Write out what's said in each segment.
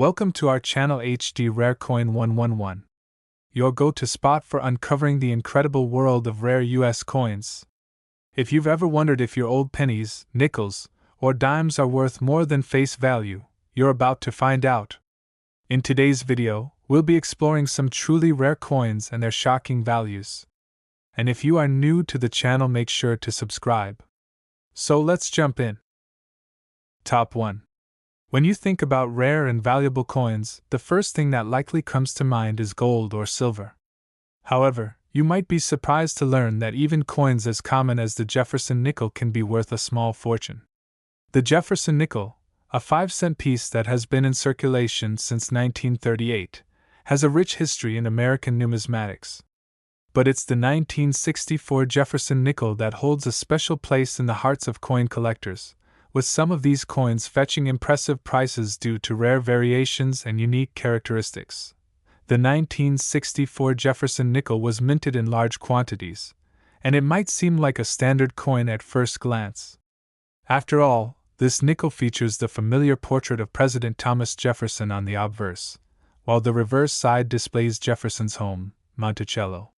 Welcome to our channel HD Rare Coin 111, your go-to spot for uncovering the incredible world of rare US coins. If you've ever wondered if your old pennies, nickels, or dimes are worth more than face value, you're about to find out. In today's video, we'll be exploring some truly rare coins and their shocking values. And if you are new to the channel, make sure to subscribe. So let's jump in. Top 1. When you think about rare and valuable coins, the first thing that likely comes to mind is gold or silver. However, you might be surprised to learn that even coins as common as the Jefferson nickel can be worth a small fortune. The Jefferson nickel, a 5-cent piece that has been in circulation since 1938, has a rich history in American numismatics. But it's the 1964 Jefferson nickel that holds a special place in the hearts of coin collectors, with some of these coins fetching impressive prices due to rare variations and unique characteristics. The 1964 Jefferson nickel was minted in large quantities, and it might seem like a standard coin at first glance. After all, this nickel features the familiar portrait of President Thomas Jefferson on the obverse, while the reverse side displays Jefferson's home, Monticello.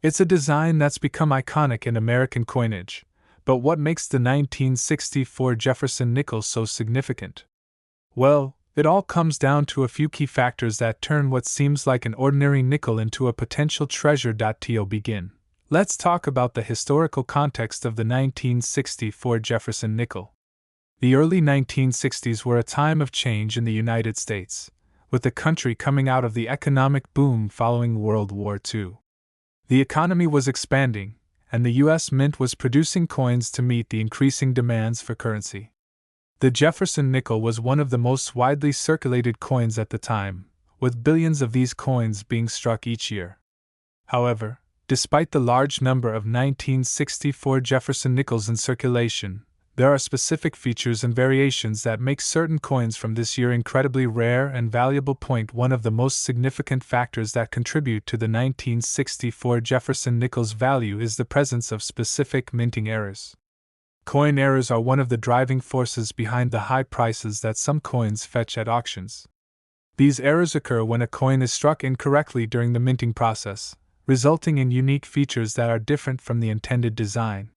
It's a design that's become iconic in American coinage. But what makes the 1964 Jefferson nickel so significant? Well, it all comes down to a few key factors that turn what seems like an ordinary nickel into a potential treasure. To begin, let's talk about the historical context of the 1964 Jefferson nickel. The early 1960s were a time of change in the United States, with the country coming out of the economic boom following World War II. The economy was expanding, and the U.S. Mint was producing coins to meet the increasing demands for currency. The Jefferson nickel was one of the most widely circulated coins at the time, with billions of these coins being struck each year. However, despite the large number of 1964 Jefferson nickels in circulation, there are specific features and variations that make certain coins from this year incredibly rare and valuable. One of the most significant factors that contribute to the 1964 Jefferson nickel's value is the presence of specific minting errors. Coin errors are one of the driving forces behind the high prices that some coins fetch at auctions. These errors occur when a coin is struck incorrectly during the minting process, resulting in unique features that are different from the intended design.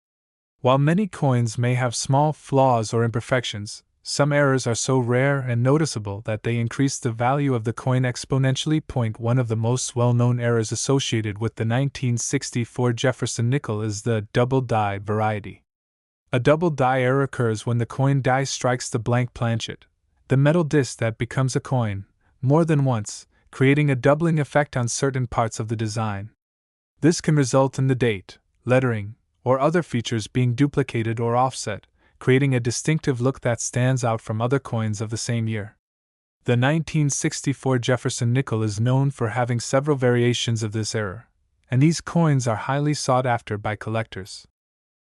While many coins may have small flaws or imperfections, some errors are so rare and noticeable that they increase the value of the coin exponentially. One of the most well-known errors associated with the 1964 Jefferson nickel is the double die variety. A double die error occurs when the coin die strikes the blank planchet, the metal disc that becomes a coin, more than once, creating a doubling effect on certain parts of the design. This can result in the date, lettering, or other features being duplicated or offset, creating a distinctive look that stands out from other coins of the same year. The 1964 Jefferson nickel is known for having several variations of this error, and these coins are highly sought after by collectors.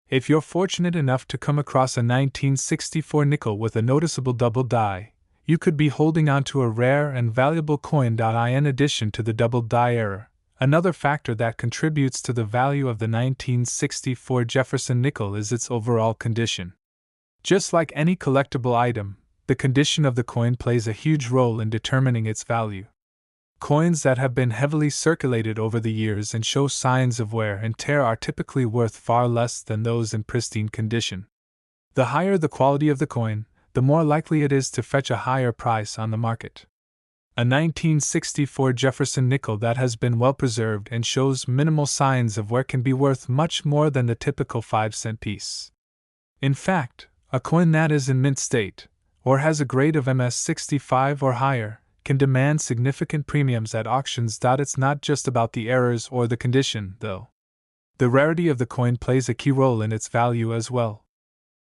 If you're fortunate enough to come across a 1964 nickel with a noticeable double die, you could be holding on to a rare and valuable coin. In addition to the double die error, another factor that contributes to the value of the 1964 Jefferson nickel is its overall condition. Just like any collectible item, the condition of the coin plays a huge role in determining its value. Coins that have been heavily circulated over the years and show signs of wear and tear are typically worth far less than those in pristine condition. The higher the quality of the coin, the more likely it is to fetch a higher price on the market. A 1964 Jefferson nickel that has been well preserved and shows minimal signs of wear can be worth much more than the typical 5-cent piece. In fact, a coin that is in mint state, or has a grade of MS65 or higher, can demand significant premiums at auctions. It's not just about the errors or the condition, though. The rarity of the coin plays a key role in its value as well.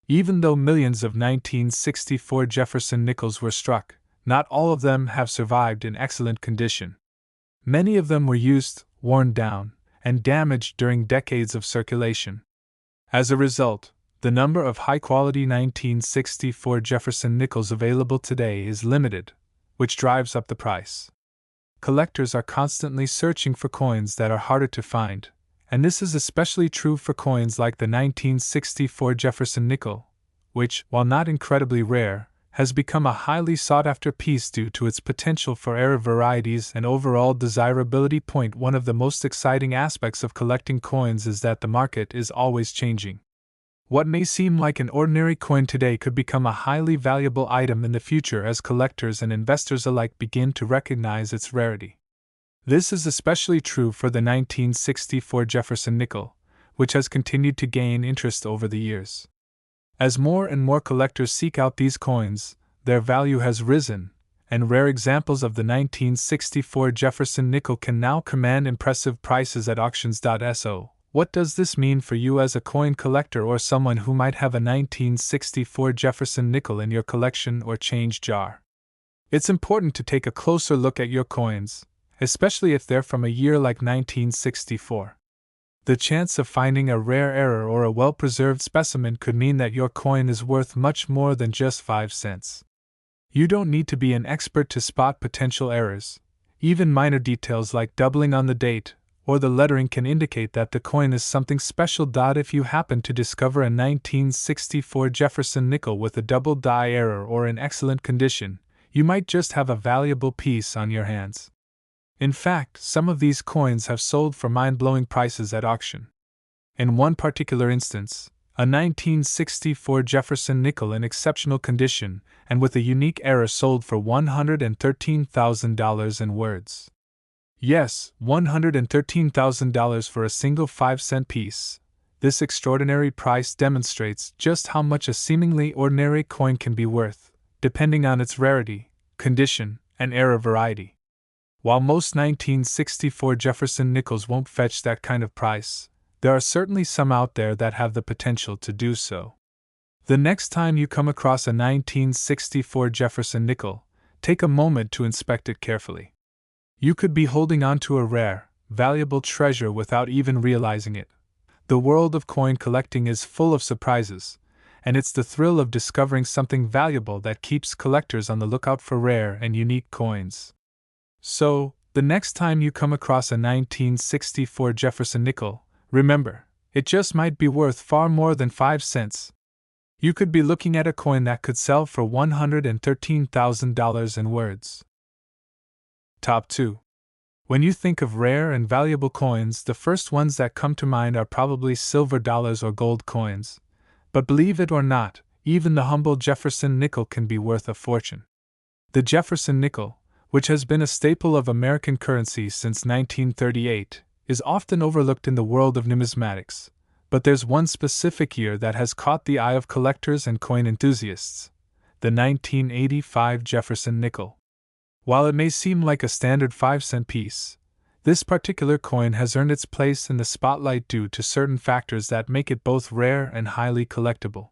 Even though millions of 1964 Jefferson nickels were struck, not all of them have survived in excellent condition. Many of them were used, worn down, and damaged during decades of circulation. As a result, the number of high-quality 1964 Jefferson nickels available today is limited, which drives up the price. Collectors are constantly searching for coins that are harder to find, and this is especially true for coins like the 1964 Jefferson nickel, which, while not incredibly rare, has become a highly sought-after piece due to its potential for rare varieties and overall desirability. One of the most exciting aspects of collecting coins is that the market is always changing. What may seem like an ordinary coin today could become a highly valuable item in the future as collectors and investors alike begin to recognize its rarity. This is especially true for the 1964 Jefferson nickel, which has continued to gain interest over the years. As more and more collectors seek out these coins, their value has risen, and rare examples of the 1964 Jefferson nickel can now command impressive prices at auctions.so. What does this mean for you as a coin collector or someone who might have a 1964 Jefferson nickel in your collection or change jar? It's important to take a closer look at your coins, especially if they're from a year like 1964. The chance of finding a rare error or a well-preserved specimen could mean that your coin is worth much more than just 5 cents. You don't need to be an expert to spot potential errors. Even minor details like doubling on the date or the lettering can indicate that the coin is something special. If you happen to discover a 1964 Jefferson nickel with a double die error or in excellent condition, you might just have a valuable piece on your hands. In fact, some of these coins have sold for mind-blowing prices at auction. In one particular instance, a 1964 Jefferson nickel in exceptional condition and with a unique error sold for $113,000 in words. Yes, $113,000 for a single 5-cent piece. This extraordinary price demonstrates just how much a seemingly ordinary coin can be worth, depending on its rarity, condition, and error variety. While most 1964 Jefferson nickels won't fetch that kind of price, there are certainly some out there that have the potential to do so. The next time you come across a 1964 Jefferson nickel, take a moment to inspect it carefully. You could be holding on to a rare, valuable treasure without even realizing it. The world of coin collecting is full of surprises, and it's the thrill of discovering something valuable that keeps collectors on the lookout for rare and unique coins. So, the next time you come across a 1964 Jefferson nickel, remember, it just might be worth far more than 5 cents. You could be looking at a coin that could sell for $113,000 in words. Top 2. When you think of rare and valuable coins, the first ones that come to mind are probably silver dollars or gold coins. But believe it or not, even the humble Jefferson nickel can be worth a fortune. The Jefferson nickel, which has been a staple of American currency since 1938, is often overlooked in the world of numismatics, but there's one specific year that has caught the eye of collectors and coin enthusiasts: the 1985 Jefferson nickel. While it may seem like a standard 5-cent piece, this particular coin has earned its place in the spotlight due to certain factors that make it both rare and highly collectible.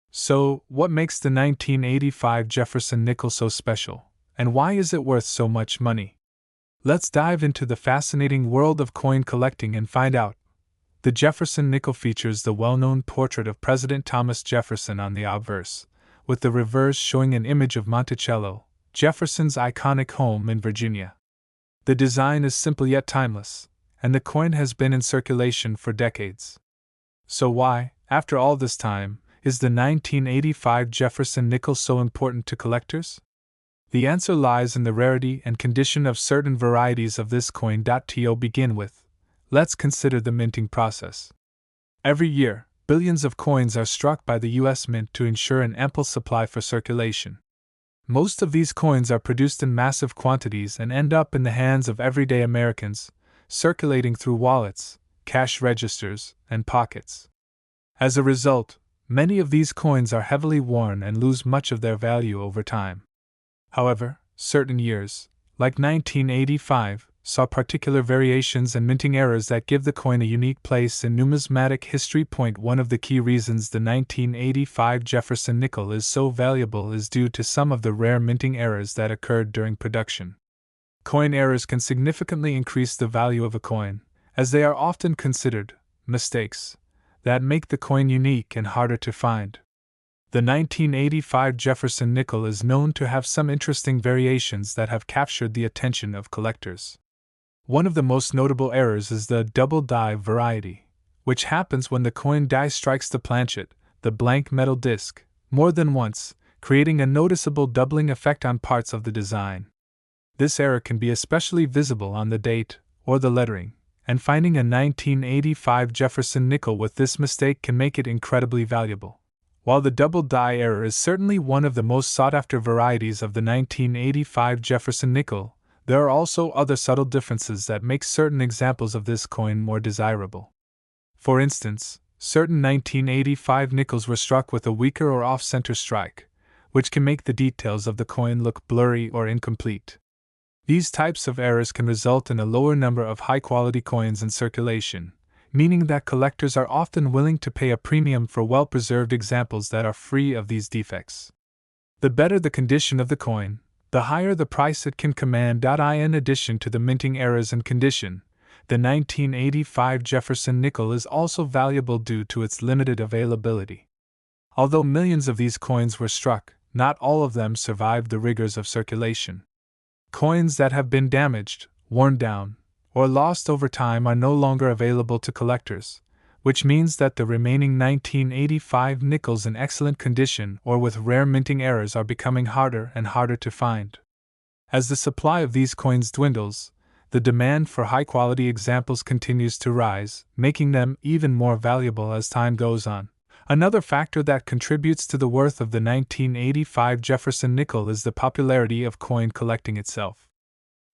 So, what makes the 1985 Jefferson nickel so special? And why is it worth so much money? Let's dive into the fascinating world of coin collecting and find out. The Jefferson nickel features the well-known portrait of President Thomas Jefferson on the obverse, with the reverse showing an image of Monticello, Jefferson's iconic home in Virginia. The design is simple yet timeless, and the coin has been in circulation for decades. So why, after all this time, is the 1985 Jefferson nickel so important to collectors? The answer lies in the rarity and condition of certain varieties of this coin. To begin with, let's consider the minting process. Every year, billions of coins are struck by the U.S. Mint to ensure an ample supply for circulation. Most of these coins are produced in massive quantities and end up in the hands of everyday Americans, circulating through wallets, cash registers, and pockets. As a result, many of these coins are heavily worn and lose much of their value over time. However, certain years, like 1985, saw particular variations and minting errors that give the coin a unique place in numismatic history. One of the key reasons the 1985 Jefferson nickel is so valuable is due to some of the rare minting errors that occurred during production. Coin errors can significantly increase the value of a coin, as they are often considered mistakes that make the coin unique and harder to find. The 1985 Jefferson nickel is known to have some interesting variations that have captured the attention of collectors. One of the most notable errors is the double die variety, which happens when the coin die strikes the planchet, the blank metal disc, more than once, creating a noticeable doubling effect on parts of the design. This error can be especially visible on the date or the lettering, and finding a 1985 Jefferson nickel with this mistake can make it incredibly valuable. While the double die error is certainly one of the most sought-after varieties of the 1985 Jefferson nickel, there are also other subtle differences that make certain examples of this coin more desirable. For instance, certain 1985 nickels were struck with a weaker or off-center strike, which can make the details of the coin look blurry or incomplete. These types of errors can result in a lower number of high-quality coins in circulation, meaning that collectors are often willing to pay a premium for well-preserved examples that are free of these defects. The better the condition of the coin, the higher the price it can command. In addition to the minting errors and condition, the 1985 Jefferson nickel is also valuable due to its limited availability. Although millions of these coins were struck, not all of them survived the rigors of circulation. Coins that have been damaged, worn down, or lost over time are no longer available to collectors, which means that the remaining 1985 nickels in excellent condition or with rare minting errors are becoming harder and harder to find. As the supply of these coins dwindles, the demand for high-quality examples continues to rise, making them even more valuable as time goes on. Another factor that contributes to the worth of the 1985 Jefferson nickel is the popularity of coin collecting itself.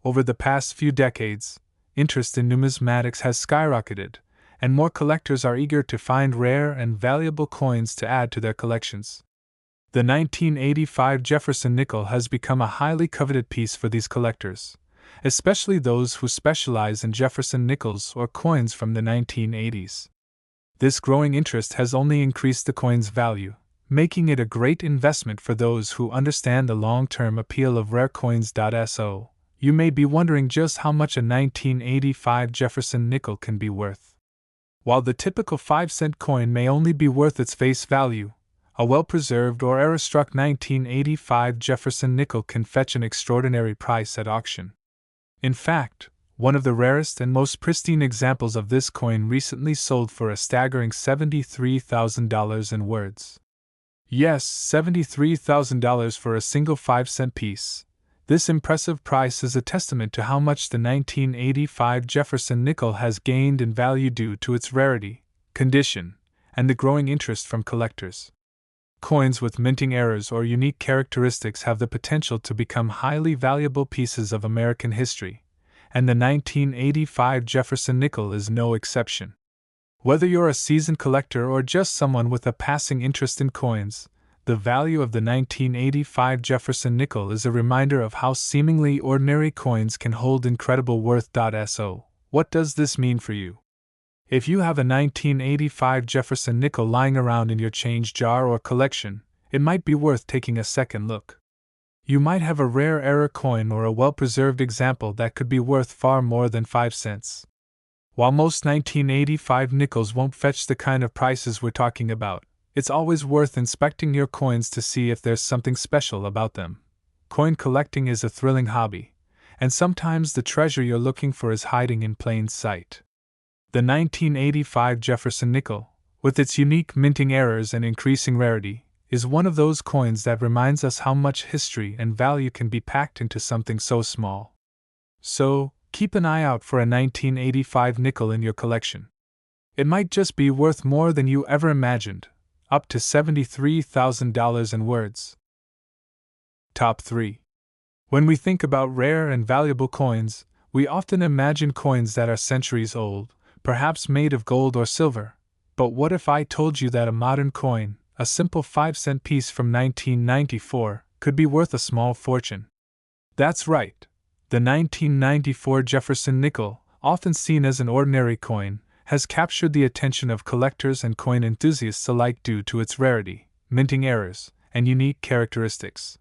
Over the past few decades, interest in numismatics has skyrocketed, and more collectors are eager to find rare and valuable coins to add to their collections. The 1985 Jefferson nickel has become a highly coveted piece for these collectors, especially those who specialize in Jefferson nickels or coins from the 1980s. This growing interest has only increased the coin's value, making it a great investment for those who understand the long-term appeal of rare coins. So, you may be wondering just how much a 1985 Jefferson nickel can be worth. While the typical 5-cent coin may only be worth its face value, a well-preserved or error-struck 1985 Jefferson nickel can fetch an extraordinary price at auction. In fact, one of the rarest and most pristine examples of this coin recently sold for a staggering $73,000 in words. Yes, $73,000 for a single 5-cent piece. This impressive price is a testament to how much the 1985 Jefferson nickel has gained in value due to its rarity, condition, and the growing interest from collectors. Coins with minting errors or unique characteristics have the potential to become highly valuable pieces of American history, and the 1985 Jefferson nickel is no exception. Whether you're a seasoned collector or just someone with a passing interest in coins, the value of the 1985 Jefferson nickel is a reminder of how seemingly ordinary coins can hold incredible worth. So, what does this mean for you? If you have a 1985 Jefferson nickel lying around in your change jar or collection, it might be worth taking a second look. You might have a rare error coin or a well-preserved example that could be worth far more than 5 cents. While most 1985 nickels won't fetch the kind of prices we're talking about, it's always worth inspecting your coins to see if there's something special about them. Coin collecting is a thrilling hobby, and sometimes the treasure you're looking for is hiding in plain sight. The 1985 Jefferson nickel, with its unique minting errors and increasing rarity, is one of those coins that reminds us how much history and value can be packed into something so small. So, keep an eye out for a 1985 nickel in your collection. It might just be worth more than you ever imagined, up to $73,000 in words. Top 3. When we think about rare and valuable coins, we often imagine coins that are centuries old, perhaps made of gold or silver. But what if I told you that a modern coin, a simple 5-cent piece from 1994, could be worth a small fortune? That's right. The 1994 Jefferson nickel, often seen as an ordinary coin, has captured the attention of collectors and coin enthusiasts alike due to its rarity, minting errors, and unique characteristics.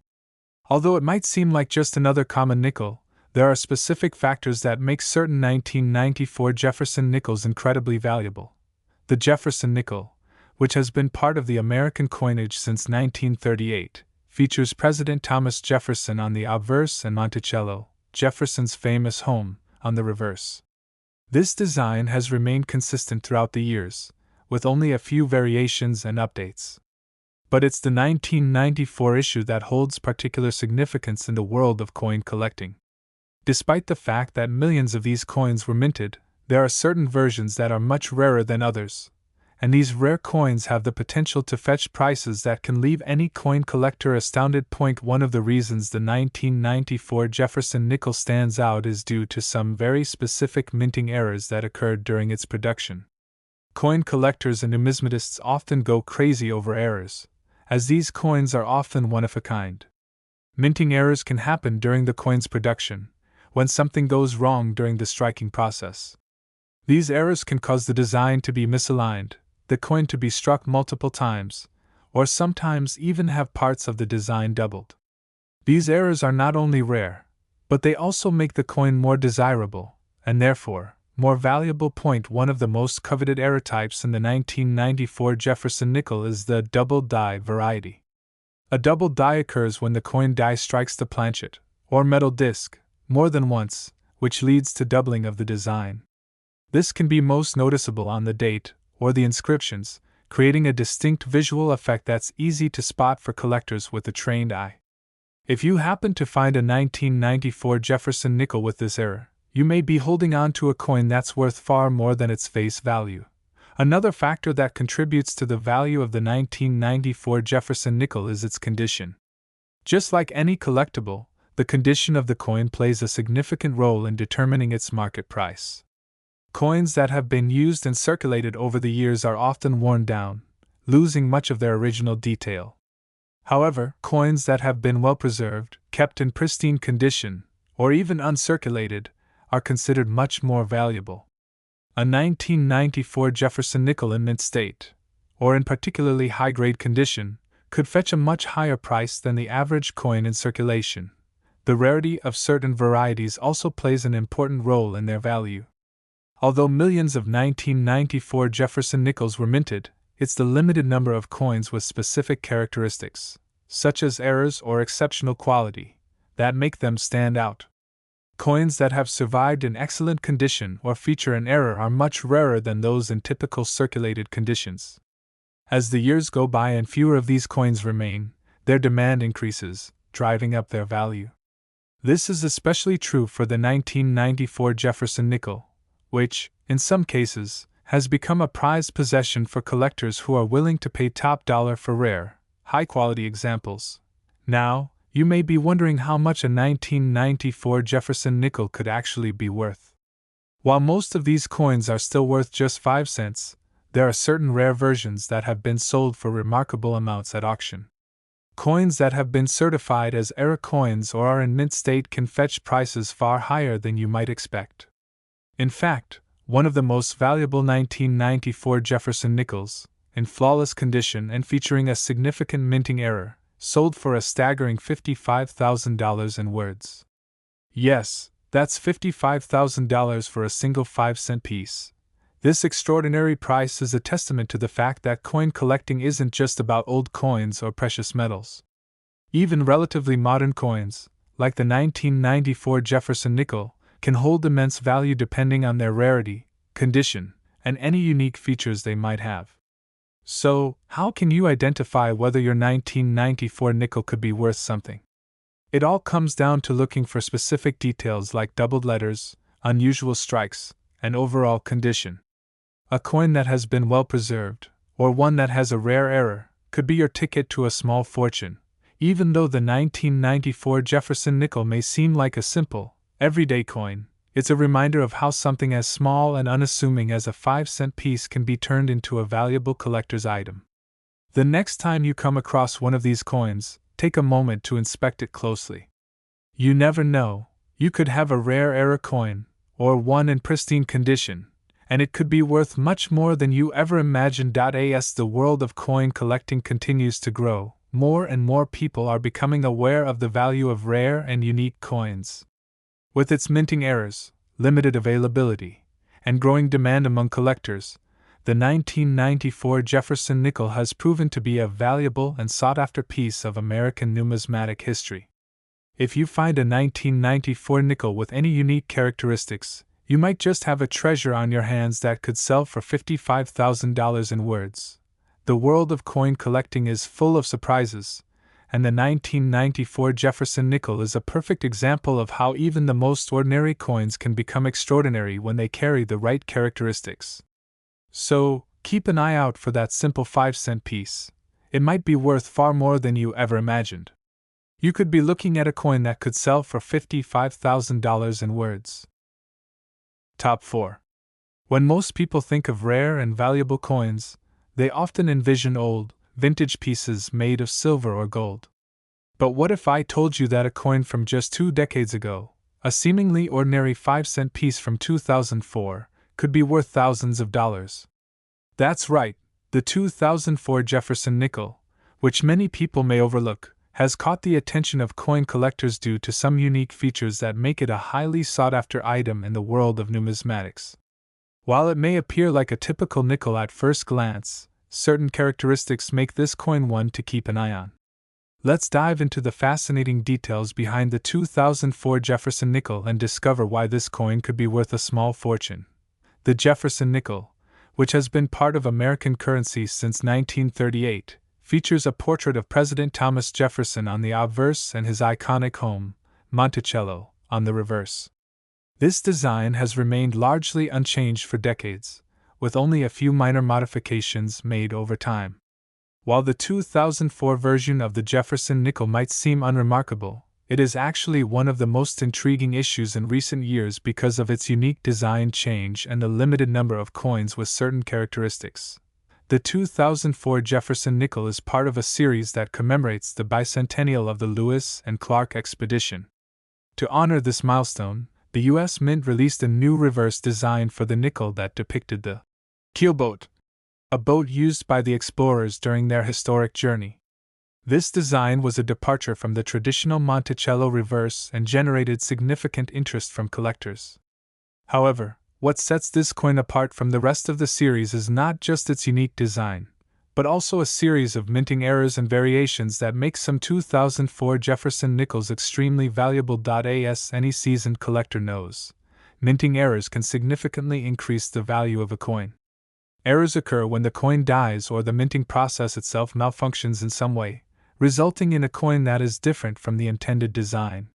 Although it might seem like just another common nickel, there are specific factors that make certain 1994 Jefferson nickels incredibly valuable. The Jefferson nickel, which has been part of the American coinage since 1938, features President Thomas Jefferson on the obverse and Monticello, Jefferson's famous home, on the reverse. This design has remained consistent throughout the years, with only a few variations and updates. But it's the 1994 issue that holds particular significance in the world of coin collecting. Despite the fact that millions of these coins were minted, there are certain versions that are much rarer than others, and these rare coins have the potential to fetch prices that can leave any coin collector astounded. One of the reasons the 1994 Jefferson nickel stands out is due to some very specific minting errors that occurred during its production. Coin collectors and numismatists often go crazy over errors, as these coins are often one of a kind. Minting errors can happen during the coin's production, when something goes wrong during the striking process. These errors can cause the design to be misaligned, the coin to be struck multiple times, or sometimes even have parts of the design doubled. These errors are not only rare, but they also make the coin more desirable, and therefore, more valuable. One of the most coveted error types in the 1994 Jefferson nickel is the double die variety. A double die occurs when the coin die strikes the planchet, or metal disc, more than once, which leads to doubling of the design. This can be most noticeable on the date, or the inscriptions, creating a distinct visual effect that's easy to spot for collectors with a trained eye. If you happen to find a 1994 Jefferson nickel with this error, you may be holding on to a coin that's worth far more than its face value. Another factor that contributes to the value of the 1994 Jefferson nickel is its condition. Just like any collectible, the condition of the coin plays a significant role in determining its market price. Coins that have been used and circulated over the years are often worn down, losing much of their original detail. However, coins that have been well preserved, kept in pristine condition, or even uncirculated, are considered much more valuable. A 1994 Jefferson nickel in mint state, or in particularly high-grade condition, could fetch a much higher price than the average coin in circulation. The rarity of certain varieties also plays an important role in their value. Although millions of 1994 Jefferson nickels were minted, it's the limited number of coins with specific characteristics, such as errors or exceptional quality, that make them stand out. Coins that have survived in excellent condition or feature an error are much rarer than those in typical circulated conditions. As the years go by and fewer of these coins remain, their demand increases, driving up their value. This is especially true for the 1994 Jefferson nickel, which, in some cases, has become a prized possession for collectors who are willing to pay top dollar for rare, high-quality examples. Now, you may be wondering how much a 1994 Jefferson nickel could actually be worth. While most of these coins are still worth just 5 cents, there are certain rare versions that have been sold for remarkable amounts at auction. Coins that have been certified as error coins or are in mint state can fetch prices far higher than you might expect. In fact, one of the most valuable 1994 Jefferson nickels, in flawless condition and featuring a significant minting error, sold for a staggering $55,000 in words. Yes, that's $55,000 for a single 5-cent piece. This extraordinary price is a testament to the fact that coin collecting isn't just about old coins or precious metals. Even relatively modern coins, like the 1994 Jefferson nickel, can hold immense value depending on their rarity, condition, and any unique features they might have. So, how can you identify whether your 1994 nickel could be worth something? It all comes down to looking for specific details like doubled letters, unusual strikes, and overall condition. A coin that has been well preserved, or one that has a rare error, could be your ticket to a small fortune. Even though the 1994 Jefferson nickel may seem like a simple, everyday coin, it's a reminder of how something as small and unassuming as a 5-cent piece can be turned into a valuable collector's item. The next time you come across one of these coins, take a moment to inspect it closely. You never know, you could have a rare error coin, or one in pristine condition, and it could be worth much more than you ever imagined. As the world of coin collecting continues to grow, more and more people are becoming aware of the value of rare and unique coins. With its minting errors, limited availability, and growing demand among collectors, the 1994 Jefferson nickel has proven to be a valuable and sought-after piece of American numismatic history. If you find a 1994 nickel with any unique characteristics, you might just have a treasure on your hands that could sell for $55,000 in words. The world of coin collecting is full of surprises, and the 1994 Jefferson nickel is a perfect example of how even the most ordinary coins can become extraordinary when they carry the right characteristics. So, keep an eye out for that simple 5-cent piece. It might be worth far more than you ever imagined. You could be looking at a coin that could sell for $55,000 in words. Top 4. When most people think of rare and valuable coins, they often envision old, vintage pieces made of silver or gold. But what if I told you that a coin from just 2 decades ago, a seemingly ordinary 5-cent piece from 2004, could be worth thousands of dollars? That's right, the 2004 Jefferson nickel, which many people may overlook, has caught the attention of coin collectors due to some unique features that make it a highly sought-after item in the world of numismatics. While it may appear like a typical nickel at first glance, certain characteristics make this coin one to keep an eye on. Let's dive into the fascinating details behind the 2004 Jefferson nickel and discover why this coin could be worth a small fortune. The Jefferson nickel, which has been part of American currency since 1938, features a portrait of President Thomas Jefferson on the obverse and his iconic home, Monticello, on the reverse. This design has remained largely unchanged for decades, with only a few minor modifications made over time. While the 2004 version of the Jefferson nickel might seem unremarkable, it is actually one of the most intriguing issues in recent years because of its unique design change and the limited number of coins with certain characteristics. The 2004 Jefferson nickel is part of a series that commemorates the bicentennial of the Lewis and Clark expedition. To honor this milestone, the U.S. Mint released a new reverse design for the nickel that depicted the keelboat, a boat used by the explorers during their historic journey. This design was a departure from the traditional Monticello reverse and generated significant interest from collectors. However, what sets this coin apart from the rest of the series is not just its unique design, but also a series of minting errors and variations that make some 2004 Jefferson nickels extremely valuable. As any seasoned collector knows, minting errors can significantly increase the value of a coin. Errors occur when the coin dies or the minting process itself malfunctions in some way, resulting in a coin that is different from the intended design.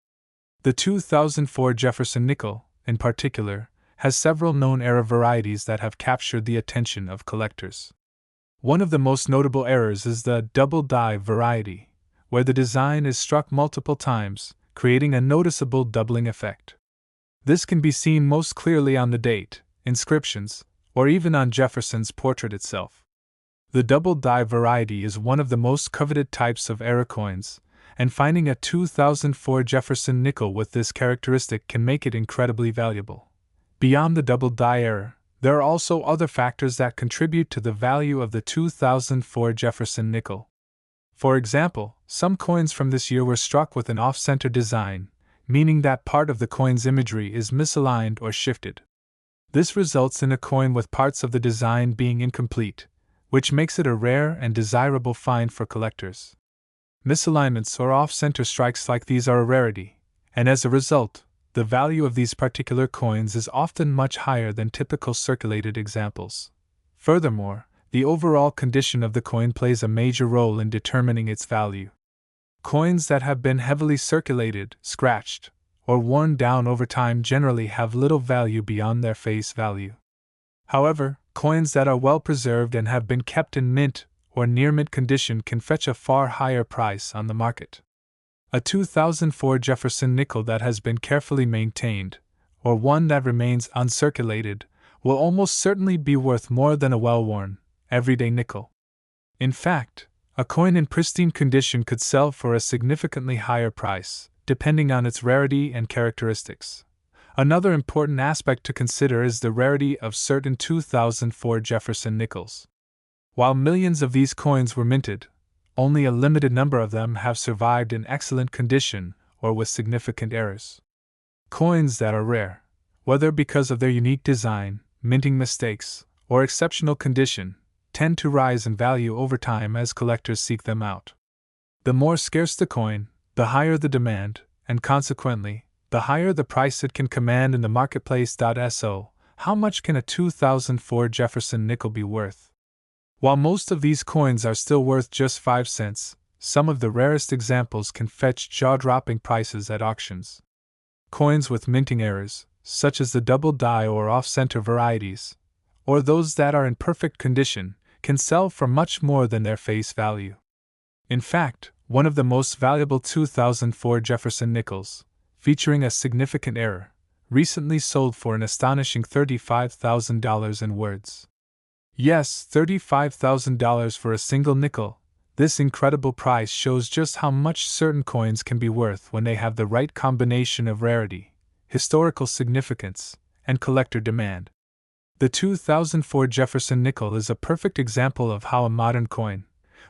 The 2004 Jefferson nickel, in particular, has several known error varieties that have captured the attention of collectors. One of the most notable errors is the double die variety, where the design is struck multiple times, creating a noticeable doubling effect. This can be seen most clearly on the date, inscriptions, or even on Jefferson's portrait itself. The double die variety is one of the most coveted types of error coins, and finding a 2004 Jefferson nickel with this characteristic can make it incredibly valuable. Beyond the double die error, there are also other factors that contribute to the value of the 2004 Jefferson nickel. For example, some coins from this year were struck with an off-center design, meaning that part of the coin's imagery is misaligned or shifted. This results in a coin with parts of the design being incomplete, which makes it a rare and desirable find for collectors. Misalignments or off-center strikes like these are a rarity, and as a result, the value of these particular coins is often much higher than typical circulated examples. Furthermore, the overall condition of the coin plays a major role in determining its value. Coins that have been heavily circulated, scratched, or worn down over time generally have little value beyond their face value. However, coins that are well preserved and have been kept in mint or near mint condition can fetch a far higher price on the market. A 2004 Jefferson nickel that has been carefully maintained, or one that remains uncirculated, will almost certainly be worth more than a well-worn, everyday nickel. In fact, a coin in pristine condition could sell for a significantly higher price, depending on its rarity and characteristics. Another important aspect to consider is the rarity of certain 2004 Jefferson nickels. While millions of these coins were minted, only a limited number of them have survived in excellent condition or with significant errors. Coins that are rare, whether because of their unique design, minting mistakes, or exceptional condition, tend to rise in value over time as collectors seek them out. The more scarce the coin, the higher the demand, and consequently, the higher the price it can command in the marketplace. So, how much can a 2004 Jefferson nickel be worth? While most of these coins are still worth just 5 cents, some of the rarest examples can fetch jaw-dropping prices at auctions. Coins with minting errors, such as the double die or off-center varieties, or those that are in perfect condition, can sell for much more than their face value. In fact, one of the most valuable 2004 Jefferson nickels, featuring a significant error, recently sold for an astonishing $35,000 in words. Yes, $35,000 for a single nickel. This incredible price shows just how much certain coins can be worth when they have the right combination of rarity, historical significance, and collector demand. The 2004 Jefferson nickel is a perfect example of how a modern coin,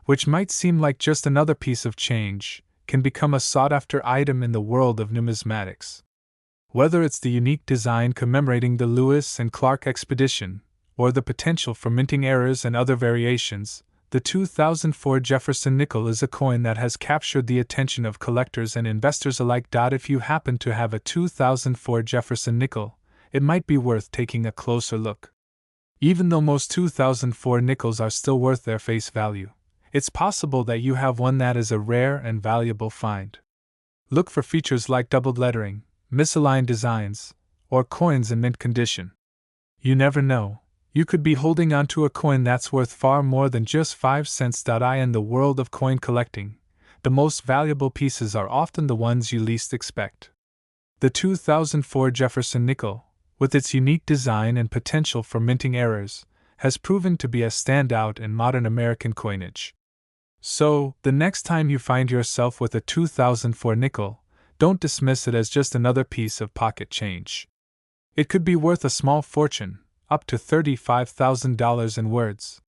which might seem like just another piece of change, can become a sought-after item in the world of numismatics. Whether it's the unique design commemorating the Lewis and Clark expedition, or the potential for minting errors and other variations, the 2004 Jefferson nickel is a coin that has captured the attention of collectors and investors alike. If you happen to have a 2004 Jefferson nickel, it might be worth taking a closer look. Even though most 2004 nickels are still worth their face value, it's possible that you have one that is a rare and valuable find. Look for features like doubled lettering, misaligned designs, or coins in mint condition. You never know, you could be holding onto a coin that's worth far more than just 5 cents. In the world of coin collecting, the most valuable pieces are often the ones you least expect. The 2004 Jefferson nickel, with its unique design and potential for minting errors, has proven to be a standout in modern American coinage. So, the next time you find yourself with a 2004 nickel, don't dismiss it as just another piece of pocket change. It could be worth a small fortune, up to $35,000 in words.